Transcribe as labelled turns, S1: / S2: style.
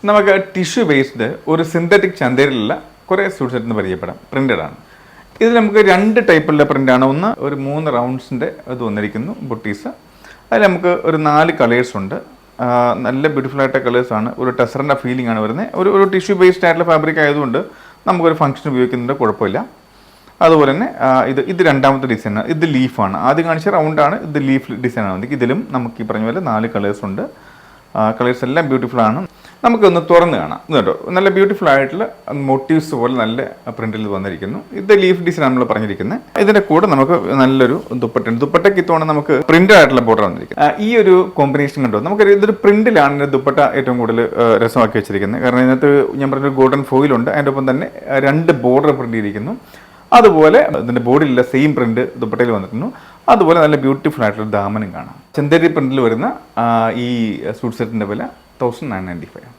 S1: നമുക്ക് tissue based ഒരു synthetic ചന്തയിലുള്ള കുറേ സൂട്ട് സെറ്റ് പരിചയപ്പെടാം. പ്രിന്റഡ് ആണ്. ഇതിൽ നമുക്ക് 2 ടൈപ്പുള്ള പ്രിൻ്റാണ്. ഒന്ന് ഒരു 3 റൗണ്ട്സിൻ്റെ ഇത് വന്നിരിക്കുന്നു ബുട്ടീസ്. അതിൽ നമുക്ക് ഒരു 4 കളേഴ്സ് ഉണ്ട്. നല്ല ബ്യൂട്ടിഫുൾ ആയിട്ട് കളേഴ്സാണ്. ഒരു ടെസറിൻ്റെ ഫീലിംഗ് ആണ് വരുന്നത്. ഒരു ടിഷ്യൂ ബേസ്ഡ് ആയിട്ടുള്ള ഫാബ്രിക് ആയതുകൊണ്ട് നമുക്കൊരു ഫംഗ്ഷൻ ഉപയോഗിക്കുന്നതിൻ്റെ കുഴപ്പമില്ല. അതുപോലെ തന്നെ ഇത് രണ്ടാമത്തെ ഡിസൈനാണ്. ഇത് ലീഫാണ്. ആദ്യം കാണിച്ച റൗണ്ടാണ്, ഇത് ലീഫ് ഡിസൈനാണ്. ഇതിലും നമുക്ക് ഈ പറഞ്ഞ പോലെ 4 കളേഴ്സ് ഉണ്ട്. കളേഴ്സ് എല്ലാം ബ്യൂട്ടിഫുൾ ആണ്. നമുക്കൊന്ന് തുറന്ന് കാണാം കേട്ടോ. നല്ല ബ്യൂട്ടിഫുൾ ആയിട്ടുള്ള മോട്ടീവ്സ് പോലെ നല്ല പ്രിന്റിൽ വന്നിരിക്കുന്നു. ഇത് ലീഫ് ഡിസൈൻ നമ്മൾ പറഞ്ഞിരിക്കുന്നത്. ഇതിന്റെ കൂടെ നമുക്ക് നല്ലൊരു ദുപ്പട്ടുണ്ട്. ദുപ്പട്ടയ്ക്ക് ഇത്തവണ നമുക്ക് പ്രിന്റ് ആയിട്ടുള്ള ബോർഡർ വന്നിരിക്കുന്നത്. ഈ ഒരു കോമ്പിനേഷൻ കണ്ടോ, നമുക്ക് ഇതൊരു പ്രിന്റിലാണ് ഇതിന്റെ ദുപ്പട്ട ഏറ്റവും കൂടുതൽ രസമാക്കി വെച്ചിരിക്കുന്നത്. കാരണം ഇതിനകത്ത് ഞാൻ പറഞ്ഞ ഗോൾഡൻ ഫോയിലുണ്ട്. അതിൻ്റെ ഒപ്പം തന്നെ 2 ബോർഡർ പ്രിന്റ് ചെയ്തിരിക്കുന്നു. അതുപോലെ ഇതിന്റെ ബോഡിയിലുള്ള സെയിം പ്രിന്റ് ദുപ്പട്ടയിൽ വന്നിട്ടുണ്ട്. അതുപോലെ നല്ല ബ്യൂട്ടിഫുൾ ആയിട്ടുള്ള ദാമനും കാണാം. ചന്ദേരി പ്രിന്റിൽ വരുന്ന ഈ സൂട്ട് സെറ്റിന്റെ വില 1995.